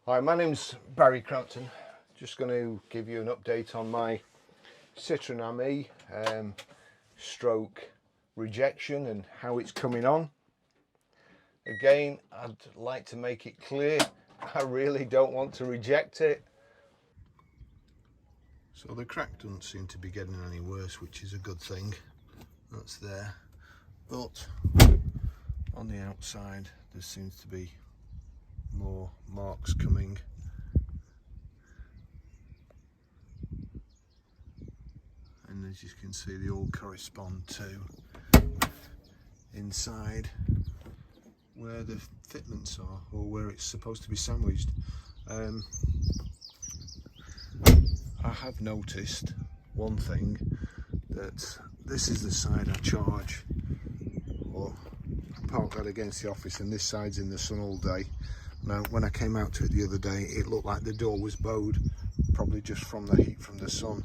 Hi, my name's Barry Crampton. Just going to give you an update on my Citroen AME stroke rejection and how it's coming on. Again, I'd like to make it clear, I really don't want to reject it. So the crack doesn't seem to be getting any worse, which is a good thing. That's there. But on the outside, there seems to be more marks coming. And as you can see, they all correspond to inside where the fitments are, or where it's supposed to be sandwiched. I have noticed one thing, that this is the side I charge, or I park that against the office, and this side's in the sun all day. Now, when I came out to it the other day, it looked like the door was bowed, probably just from the heat from the sun.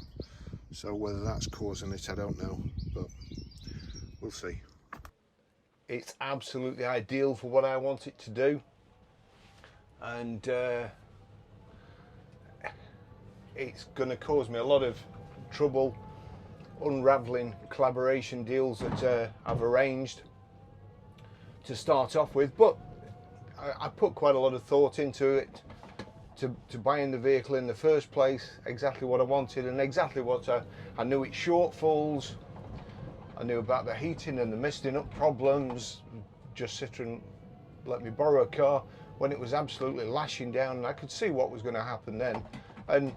So whether that's causing it, I don't know, but we'll see. It's absolutely ideal for what I want it to do, and it's going to cause me a lot of trouble unravelling collaboration deals that I've arranged to start off with, but I put quite a lot of thought into it, to buying the vehicle in the first place, exactly what I wanted and exactly what I knew its shortfalls. I knew about the heating and the misting up problems. Just Citroen let me borrow a car when it was absolutely lashing down, and I could see what was going to happen then. And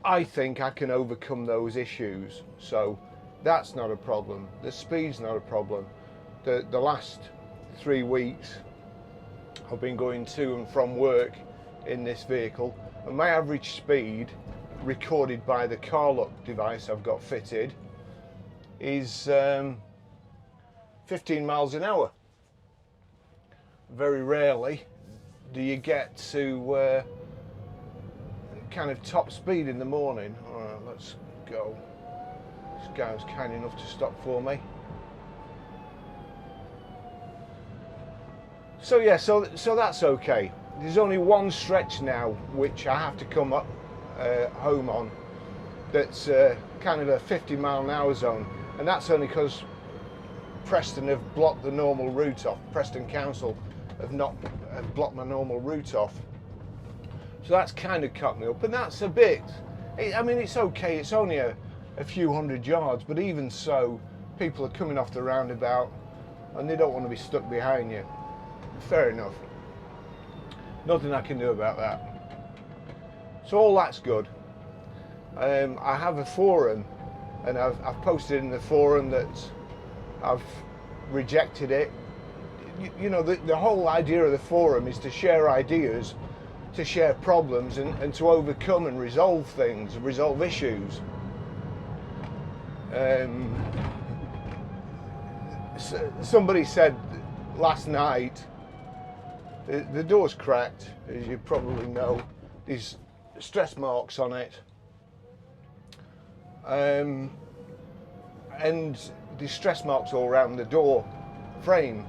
I think I can overcome those issues, so that's not a problem. The speed's not a problem. The last 3 weeks I've been going to and from work in this vehicle, and my average speed recorded by the car lock device I've got fitted is 15 miles an hour. Very rarely do you get to kind of top speed in the morning. All right, let's go. This guy was kind enough to stop for me. So yeah, so that's okay. There's only one stretch now which I have to come up home on, that's kind of a 50 mile an hour zone, and that's only because Preston have blocked the normal route off. Preston Council have blocked my normal route off. So that's kind of cut me up, and that's a bit, I mean, it's okay, it's only a few hundred yards, but even so, people are coming off the roundabout and they don't want to be stuck behind you. Fair enough. Nothing I can do about that. So all that's good. I have a forum, and I've posted in the forum that I've rejected it. You know, the whole idea of the forum is to share ideas, to share problems, and to overcome and resolve things, resolve issues. Somebody said last night, the door's cracked, as you probably know. There's stress marks on it, and there's stress marks all around the door frame.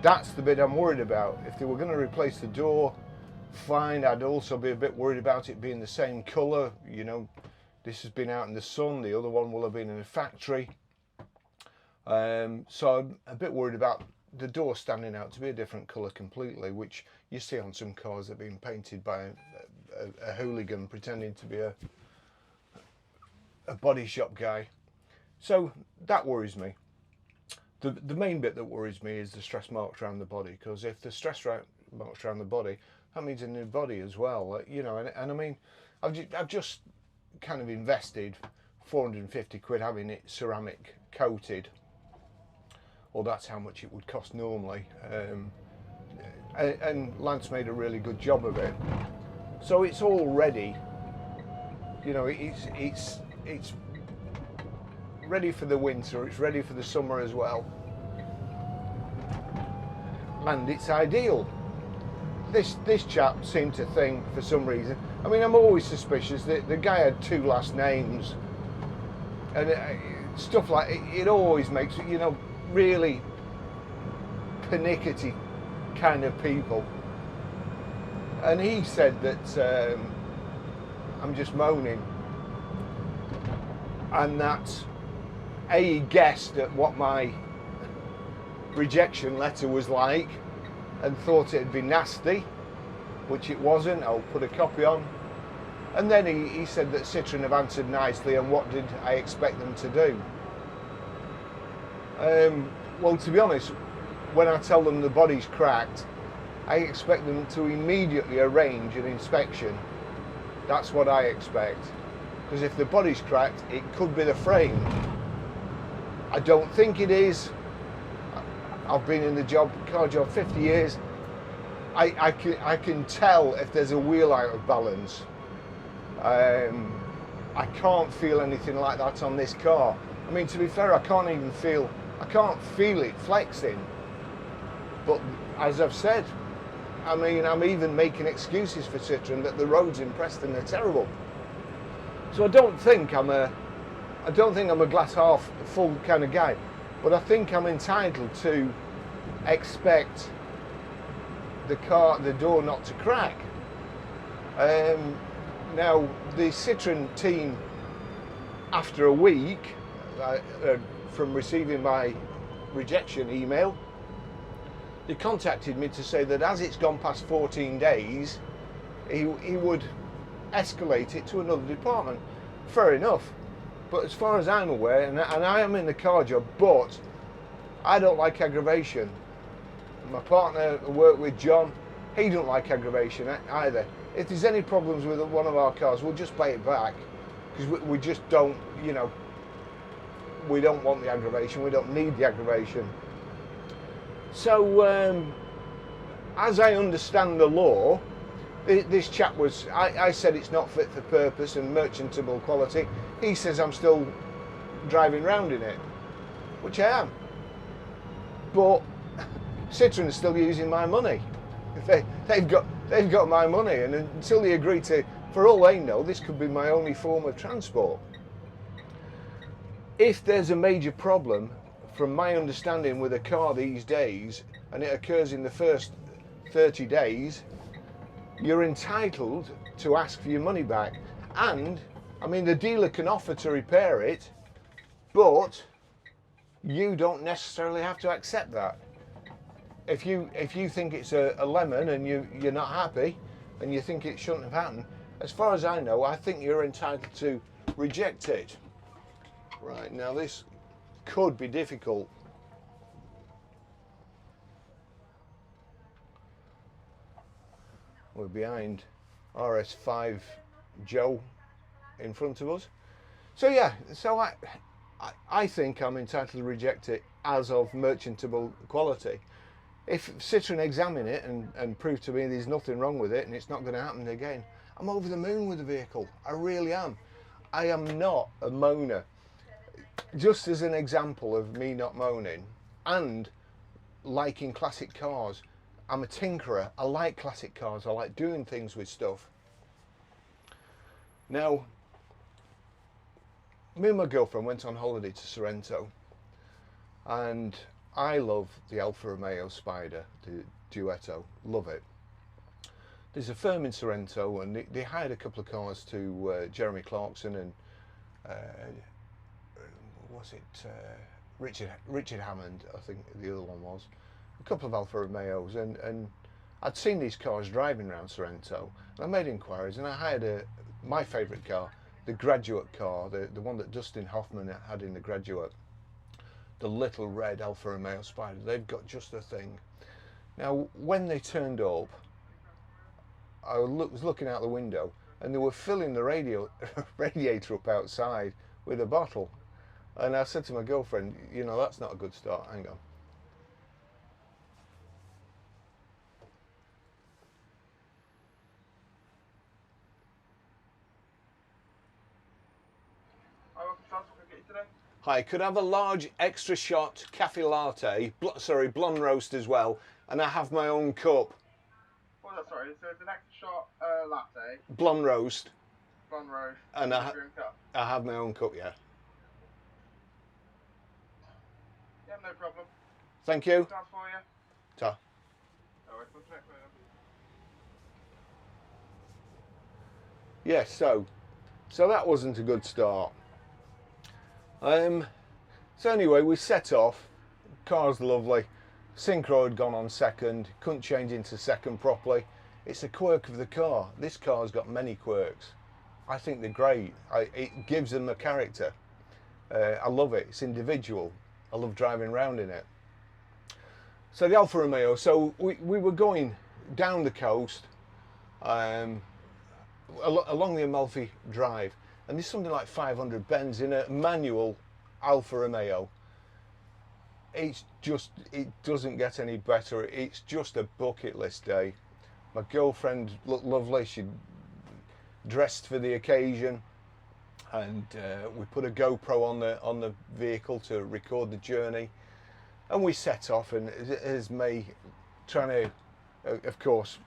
That's the bit I'm worried about. If they were going to replace the door, fine. I'd also be a bit worried about it being the same colour. You know, this has been out in the sun, the other one will have been in a factory. So I'm a bit worried about the door standing out to be a different colour completely, which you see on some cars that have been painted by a hooligan pretending to be a body shop guy. So that worries me. The main bit that worries me is the stress marks around the body, because if the stress marks around the body, that means a new body as well. You know, and I mean, I've just kind of invested 450 quid having it ceramic coated. Well, that's how much it would cost normally, and Lance made a really good job of it. So it's all ready. You know, it's ready for the winter. It's ready for the summer as well, and it's ideal. This chap seemed to think, for some reason, I mean, I'm always suspicious that the guy had 2 last names, and stuff like it always makes, you know, really pernickety kind of people. And he said that I'm just moaning, and that he guessed at what my rejection letter was like and thought it'd be nasty, which it wasn't. I'll put a copy on. And then he said that Citroen have answered nicely, and what did I expect them to do? Well, to be honest, when I tell them the body's cracked, I expect them to immediately arrange an inspection. That's what I expect. Because if the body's cracked, it could be the frame. I don't think it is. I've been in the car job 50 years. I can tell if there's a wheel out of balance. I can't feel anything like that on this car. I mean, to be fair, I can't feel it flexing. But as I've said, I mean, I'm even making excuses for Citroen that the roads in Preston are terrible. So I don't think I'm a glass half full kind of guy, but I think I'm entitled to expect the door not to crack. Now the Citroen team, after a week from receiving my rejection email, they contacted me to say that as it's gone past 14 days, he would escalate it to another department. Fair enough. But as far as I'm aware, and I am in the car job, but I don't like aggravation. My partner I work with, John, he don't like aggravation either. If there's any problems with one of our cars, we'll just pay it back, because we just don't, you know, we don't want the aggravation, we don't need the aggravation. So, as I understand the law, this chap was, I said it's not fit for purpose and merchantable quality. He says I'm still driving around in it, which I am. But Citroen is still using my money. They've got my money, and until they agree to, for all they know, this could be my only form of transport. If there's a major problem, from my understanding with a car these days, and it occurs in the first 30 days, you're entitled to ask for your money back. And I mean, the dealer can offer to repair it, but you don't necessarily have to accept that. If you think it's a lemon and you're not happy and you think it shouldn't have happened, as far as I know, I think you're entitled to reject it. Right, now this could be difficult. We're behind RS5 Joe in front of us. So yeah, so I think I'm entitled to reject it as of merchantable quality. If Citroen examine it and prove to me there's nothing wrong with it and it's not going to happen again, I'm over the moon with the vehicle. I really am. I am not a moaner. Just as an example of me not moaning and liking classic cars, I'm a tinkerer. I like classic cars. I like doing things with stuff. Now, me and my girlfriend went on holiday to Sorrento, and I love the Alfa Romeo Spider, the Duetto. Love it. There's a firm in Sorrento, and they hired a couple of cars to Jeremy Clarkson and Richard Hammond, I think the other one was. A couple of Alfa Romeos, and I'd seen these cars driving around Sorrento, and I made inquiries, and I hired my favourite car, the Graduate car, the one that Dustin Hoffman had in the Graduate, the little red Alfa Romeo Spider. They've got just the thing. Now, when they turned up, I was looking out the window, and they were filling the radiator up outside with a bottle. And I said to my girlfriend, you know, that's not a good start. Hang on. Hi, could I have a large extra shot cafe latte, blonde roast as well, and I have my own cup. What was that, sorry? So it's an extra shot latte. Blonde roast. Blonde roast. And your own cup. I have my own cup, yeah. Yeah, no problem. Thank you. That's for you. Ta. Alright, what's next, yes, so that wasn't a good start. So anyway, we set off. Car's lovely. Synchro had gone on second. Couldn't change into second properly. It's a quirk of the car. This car's got many quirks. I think they're great. It gives them a character. I love it. It's individual. I love driving around in it. So the Alfa Romeo. So we were going down the coast, along the Amalfi Drive, and there's something like 500 bends in a manual Alfa Romeo. It doesn't get any better. It's just a bucket list day. My girlfriend looked lovely. She dressed for the occasion, and we put a GoPro on the vehicle to record the journey, and we set off. And here's me trying to, of course,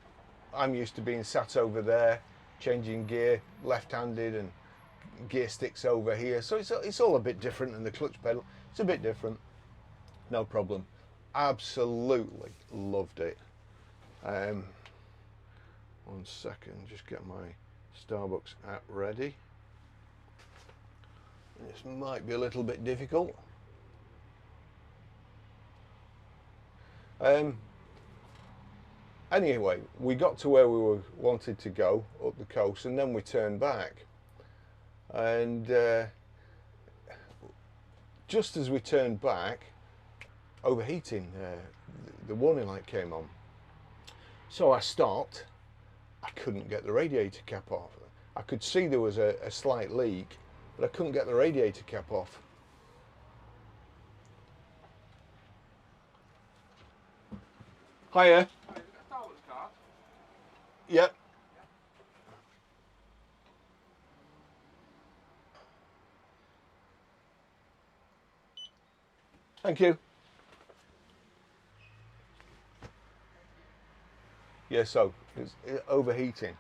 I'm used to being sat over there, changing gear, left-handed, and gear sticks over here, so it's all a bit different, and the clutch pedal, it's a bit different. No problem. Absolutely loved it. 1 second, just get my Starbucks app ready. This might be a little bit difficult. Anyway, we got to where we wanted to go, up the coast, and then we turned back. And just as we turned back, overheating, the warning light came on. So I stopped. I couldn't get the radiator cap off. I could see there was a slight leak, but I couldn't get the radiator cap off. Hiya. Hi, is it a Starbucks card? Yep. Thank you. Yeah, so it's overheating.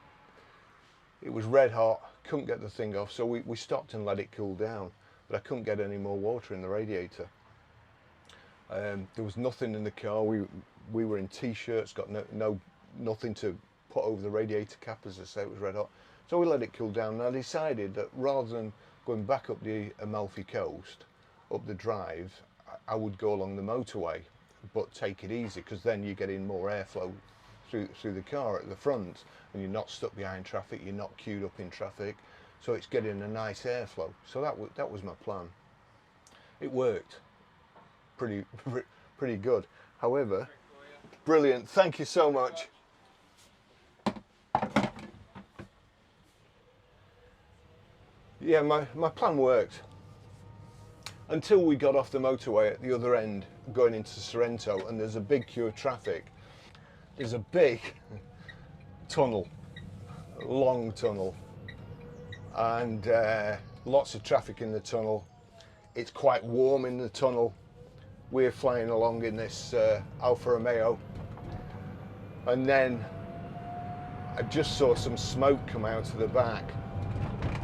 It was red hot, couldn't get the thing off, so we stopped and let it cool down, but I couldn't get any more water in the radiator. There was nothing in the car. We were in t-shirts, got nothing to put over the radiator cap, as I say, it was red hot. So we let it cool down, and I decided that rather than going back up the Amalfi Coast, up the drive, I would go along the motorway, but take it easy, because then you're getting more airflow through the car at the front, and you're not stuck behind traffic, you're not queued up in traffic, so it's getting a nice airflow. So that was my plan. It worked pretty good. However, brilliant. Thank you so much. Yeah, my plan worked until we got off the motorway at the other end, going into Sorrento, and there's a big queue of traffic. There's a big tunnel, long tunnel, and lots of traffic in the tunnel. It's quite warm in the tunnel. We're flying along in this Alfa Romeo, and then I just saw some smoke come out of the back,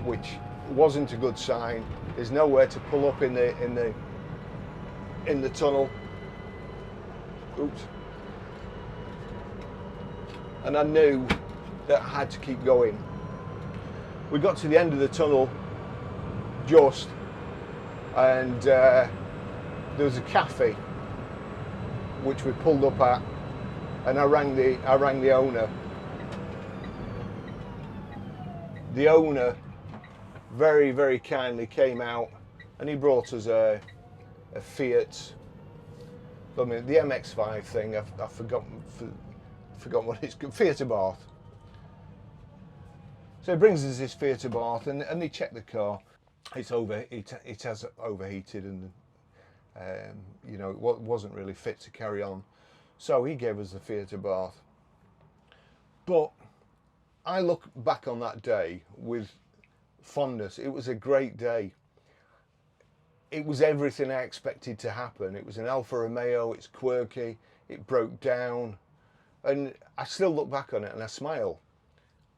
which wasn't a good sign. There's nowhere to pull up in the tunnel. Oops. And I knew that I had to keep going. We got to the end of the tunnel just, and there was a cafe which we pulled up at, and I rang the owner. The owner very, very kindly came out, and he brought us a Fiat. I mean, the MX-5 thing. I've forgotten what it's called. Fiat Abarth. So he brings us this Fiat Abarth, and they check the car. It has overheated, and you know, it wasn't really fit to carry on. So he gave us the Fiat Abarth. But I look back on that day with fondness. It was a great day. It was everything I expected to happen. It was an Alfa Romeo, it's quirky, it broke down, and I still look back on it and I smile.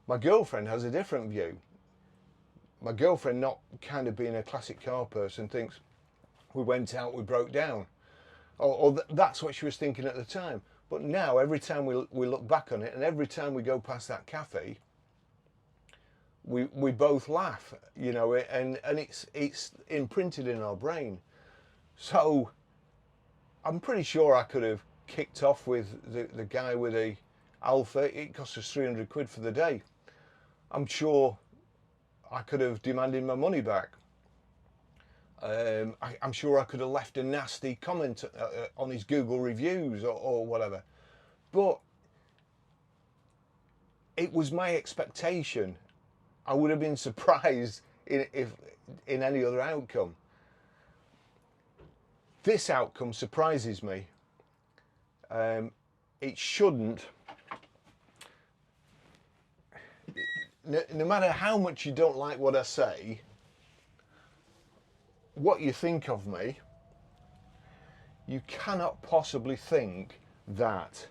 My girlfriend has a different view. My girlfriend, not kind of being a classic car person, thinks we went out, we broke down. Or that's what she was thinking at the time. But now, every time we look back on it, and every time we go past that cafe, we both laugh, you know, and it's imprinted in our brain. So I'm pretty sure I could have kicked off with the guy with the Alpha. It cost us 300 quid for the day. I'm sure I could have demanded my money back. I'm sure I could have left a nasty comment on his Google reviews or whatever. But it was my expectation. I would have been surprised in any other outcome. This outcome surprises me. It shouldn't. No matter how much you don't like what I say, what you think of me, you cannot possibly think that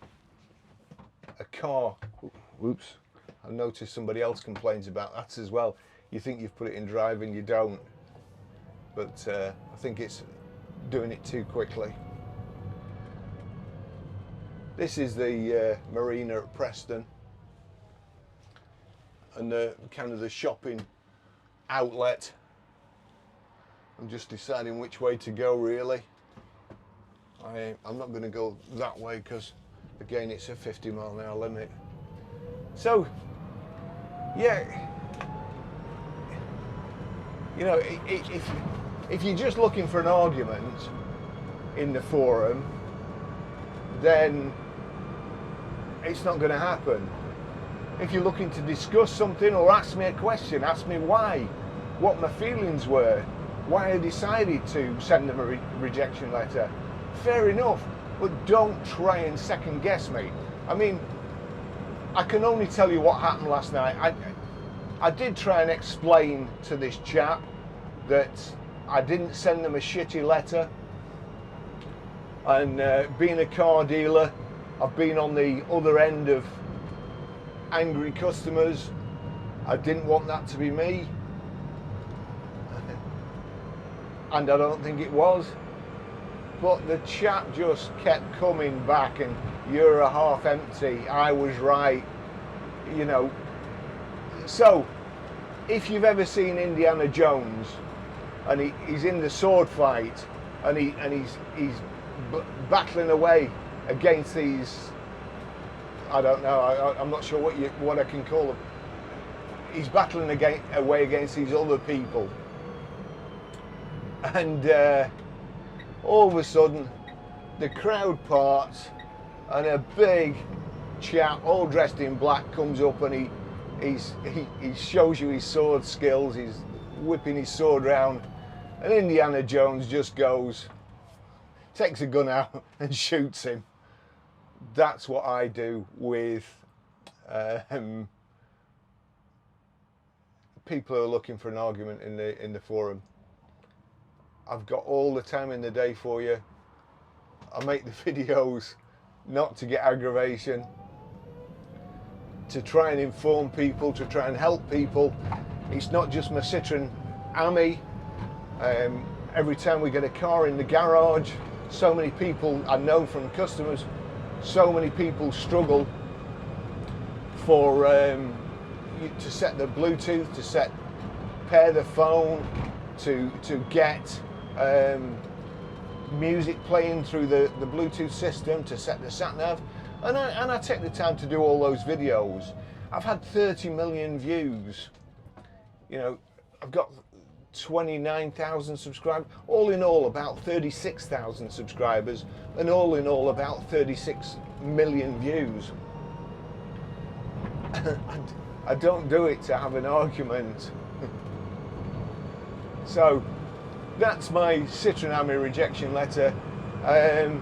a car, whoops, I noticed somebody else complains about that as well. You think you've put it in drive and you don't, but I think it's doing it too quickly. This is the marina at Preston, and the kind of the shopping outlet. I'm just deciding which way to go, really. I'm not going to go that way because, again, it's a 50-mile-an-hour limit. So, yeah, you know, if you're just looking for an argument in the forum, then it's not going to happen. If you're looking to discuss something or ask me a question, ask me why, what my feelings were, why I decided to send them a rejection letter, fair enough, but don't try and second guess me. I mean, I can only tell you what happened last night. I did try and explain to this chap that I didn't send them a shitty letter, and being a car dealer, I've been on the other end of angry customers. I didn't want that to be me, and I don't think it was, but the chap just kept coming back, and you're a half empty, I was right, you know. So if you've ever seen Indiana Jones and he's in the sword fight and he's battling away against these, I don't know, I'm not sure what I can call them. He's battling away against these other people, and all of a sudden the crowd parts and a big chap all dressed in black comes up, and he shows you his sword skills. He's whipping his sword around, and Indiana Jones just goes, takes a gun out and shoots him. That's what I do with people who are looking for an argument in the forum. I've got all the time in the day for you. I make the videos not to get aggravation, to try and inform people, to try and help people. It's not just my Citroen Ami. Every time we get a car in the garage, so many people, I know from customers, so many people struggle for to set the Bluetooth, to pair the phone, to get music playing through the Bluetooth system, to set the sat nav, and I take the time to do all those videos. I've had 30 million views. You know, I've got 29,000 subscribers. All in all, about 36,000 subscribers, and all in all, about 36 million views. I don't do it to have an argument. So that's my Citroen Ami rejection letter. I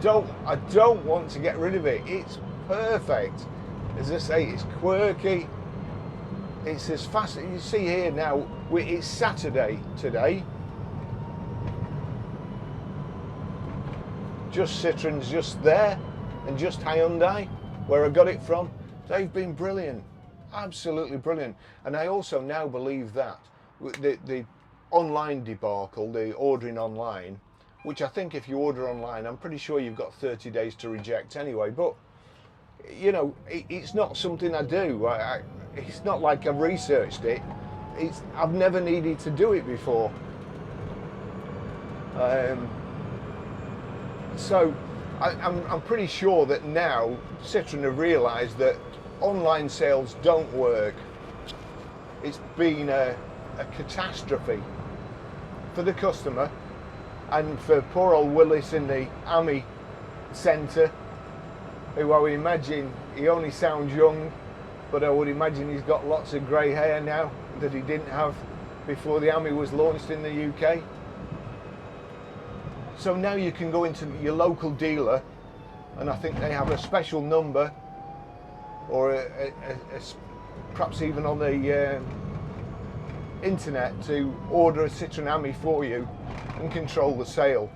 don't want to get rid of it. It's perfect. As I say, it's quirky. It's as fast. You see here now, it's Saturday today. Just Citroen's just there, and just Hyundai, where I got it from. They've been brilliant, absolutely brilliant. And I also now believe that the online debacle, the ordering online, which I think if you order online, I'm pretty sure you've got 30 days to reject anyway, but you know, it's not something I do. It's not like I've researched it. I've never needed to do it before. So I'm pretty sure that now Citroen have realised that online sales don't work. It's been a catastrophe for the customer and for poor old Willis in the AMI centre, who I would imagine, he only sounds young, but I would imagine he's got lots of grey hair now that he didn't have before the AMI was launched in the UK. So now you can go into your local dealer, and I think they have a special number, or perhaps even on the internet, to order a Citroen AMI for you and control the sale.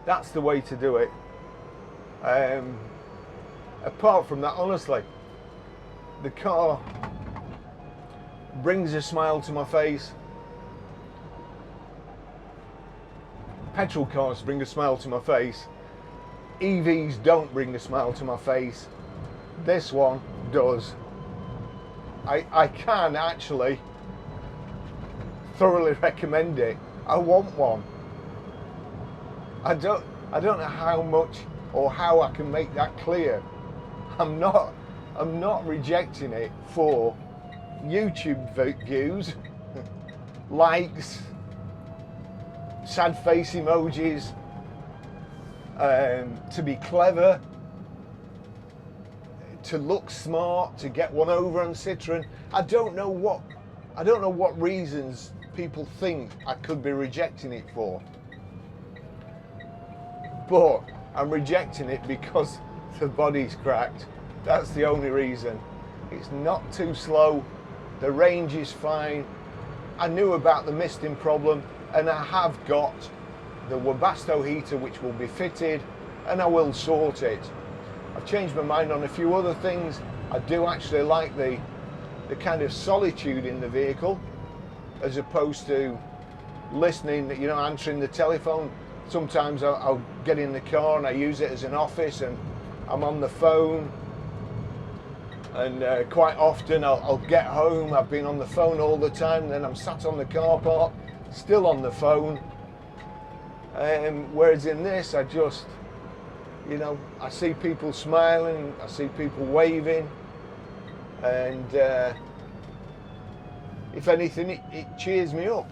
That's the way to do it. Apart from that, honestly, the car brings a smile to my face. Petrol cars bring a smile to my face. EVs don't bring a smile to my face. This one does. I can actually thoroughly recommend it. I want one. I don't know how much or how I can make that clear. I'm not rejecting it for YouTube views, likes, sad face emojis, to be clever, to look smart, to get one over on Citroen. I don't know what reasons people think I could be rejecting it for. But I'm rejecting it because the body's cracked. That's the only reason. It's not too slow. The range is fine. I knew about the misting problem, and I have got the Webasto heater which will be fitted, and I will sort it. I've changed my mind on a few other things. I do actually like the kind of solitude in the vehicle, as opposed to listening, you know, answering the telephone. Sometimes I'll get in the car and I use it as an office, and I'm on the phone, and quite often I'll get home, I've been on the phone all the time, then I'm sat on the car park still on the phone. Whereas in this, I just, you know, I see people smiling, I see people waving, and if anything, it cheers me up.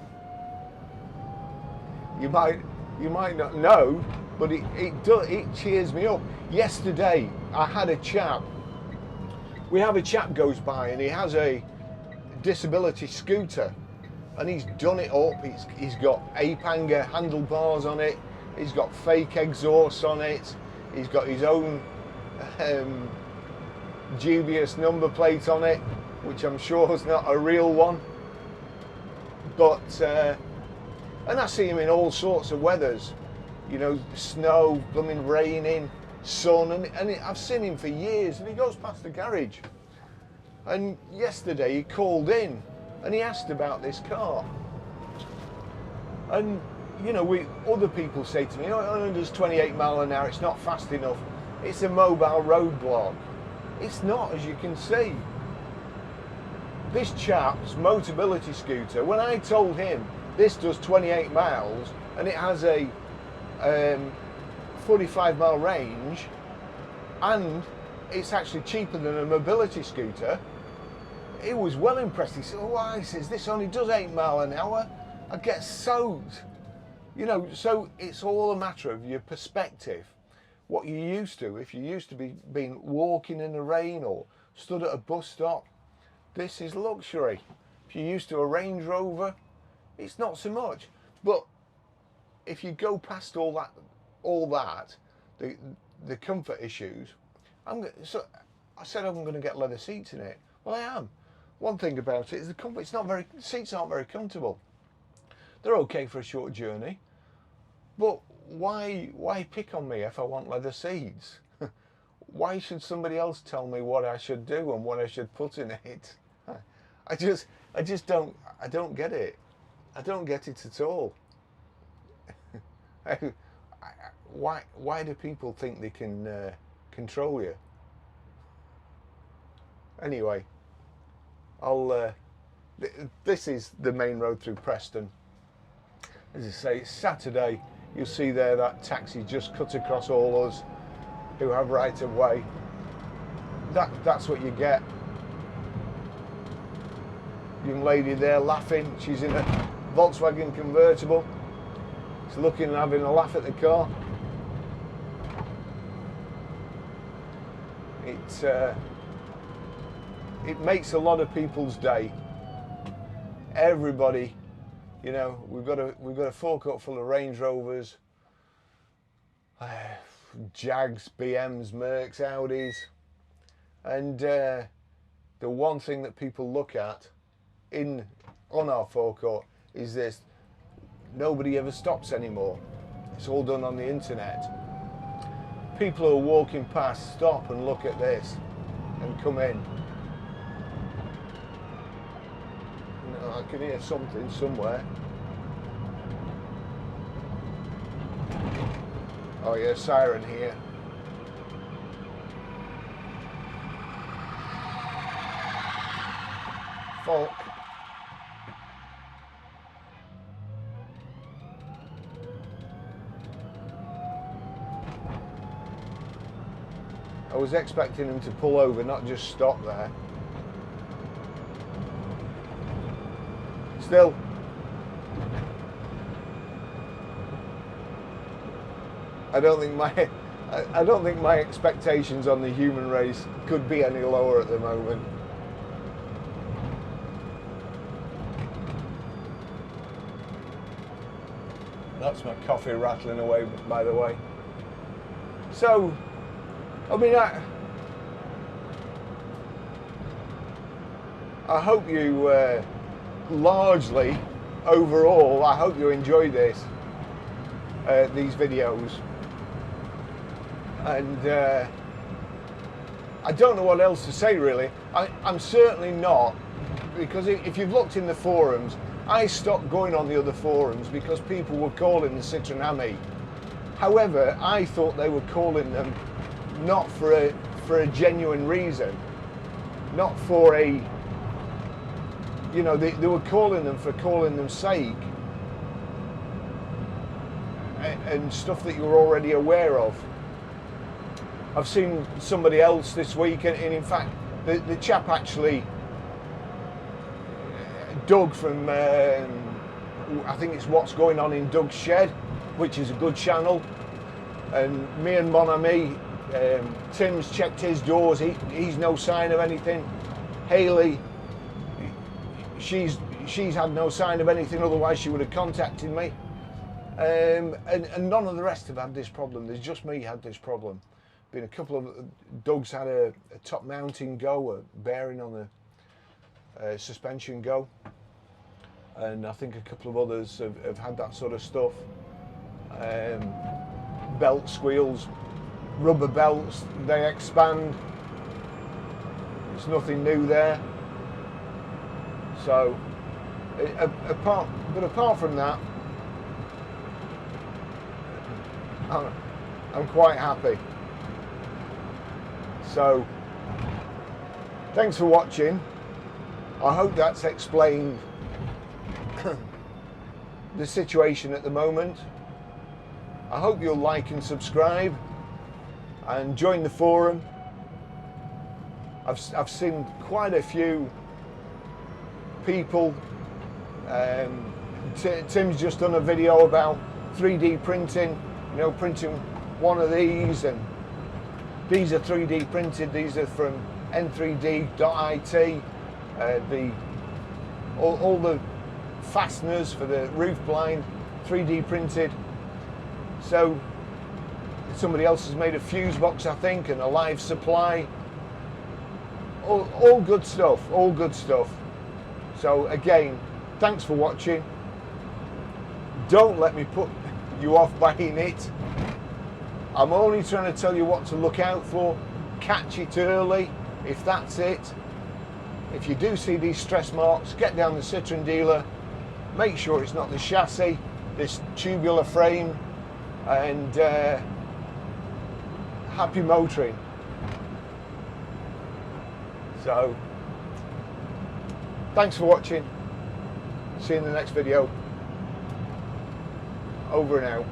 You might not know, but it cheers me up. Yesterday, I had a chap. We have a chap goes by, and he has a disability scooter, and he's done it up. He's got ape-hanger handlebars on it. He's got fake exhausts on it. He's got his own dubious number plate on it, which I'm sure is not a real one. But and I see him in all sorts of weathers, you know, snow, blooming raining, sun, and I've seen him for years, and he goes past the garage. And yesterday he called in and he asked about this car. And you know, other people say to me, oh, it only does 28 miles an hour, it's not fast enough. It's a mobile roadblock. It's not, as you can see. This chap's Motability scooter, when I told him this does 28 miles and it has a 45-mile range, and it's actually cheaper than a mobility scooter, he was well impressed. He said, oh, why? He says, this only does 8 miles an hour. I get soaked. You know, so it's all a matter of your perspective. What you're used to. If you're used to being walking in the rain or stood at a bus stop, this is luxury. If you're used to a Range Rover, it's not so much. But if you go past all that, the comfort issues, so I said I'm going to get leather seats in it. Well, I am. One thing about it is the comfort. Seats aren't very comfortable. They're okay for a short journey, but why pick on me if I want leather seats? Why should somebody else tell me what I should do and what I should put in it? I just don't get it. I don't get it at all. Why do people think they can control you. Anyway, I'll. This is the main road through Preston. As I say, it's Saturday. You'll see there that taxi just cut across all us who have right of way. That's what you get. Young lady there laughing. She's in a Volkswagen convertible. She's looking and having a laugh at the car. It makes a lot of people's day. Everybody, you know, we've got a forecourt full of Range Rovers, Jags, BMs, Mercs, Audis, and the one thing that people look at on our forecourt is this: nobody ever stops anymore. It's all done on the internet. People who are walking past stop and look at this and come in. I can hear something somewhere. Oh yeah, siren here. Folk. I was expecting him to pull over, not just stop there. Still, I don't think my expectations on the human race could be any lower at the moment. That's my coffee rattling away, by the way. So, I mean, I hope you largely, overall, I hope you enjoy these videos, and I don't know what else to say really. I'm certainly not, because if you've looked in the forums, I stopped going on the other forums because people were calling the Citroen Ami. However, I thought they were calling them not for a genuine reason, not for a, you know, they were calling them for calling them sake, and stuff that you were already aware of. I've seen somebody else this week, and in fact, the chap actually, Doug from, I think it's What's Going On in Doug's Shed, which is a good channel, and me and Mon Ami, Tim's checked his doors, he's no sign of anything. Hayley, she's had no sign of anything, otherwise she would have contacted me. And none of the rest have had this problem. There's just me had this problem. Been a couple of Doug's had a top mounting go, a bearing on the suspension go, and I think a couple of others have had that sort of stuff. Belt squeals, rubber belts, they expand. It's nothing new there. So, apart from that, I'm quite happy. So, thanks for watching. I hope that's explained the situation at the moment. I hope you'll like and subscribe and join the forum. I've seen quite a few people. Tim's just done a video about 3D printing, you know, printing one of these, and these are 3D printed. These are from n3d.it. All the fasteners for the roof blind, 3D printed. So somebody else has made a fuse box, I think, and a live supply. All good stuff, all good stuff. So again, thanks for watching. Don't let me put you off buying it. I'm only trying to tell you what to look out for. Catch it early, if that's it. If you do see these stress marks, get down the Citroen dealer, make sure it's not the chassis, this tubular frame, and happy motoring. So, thanks for watching. See you in the next video. Over and out.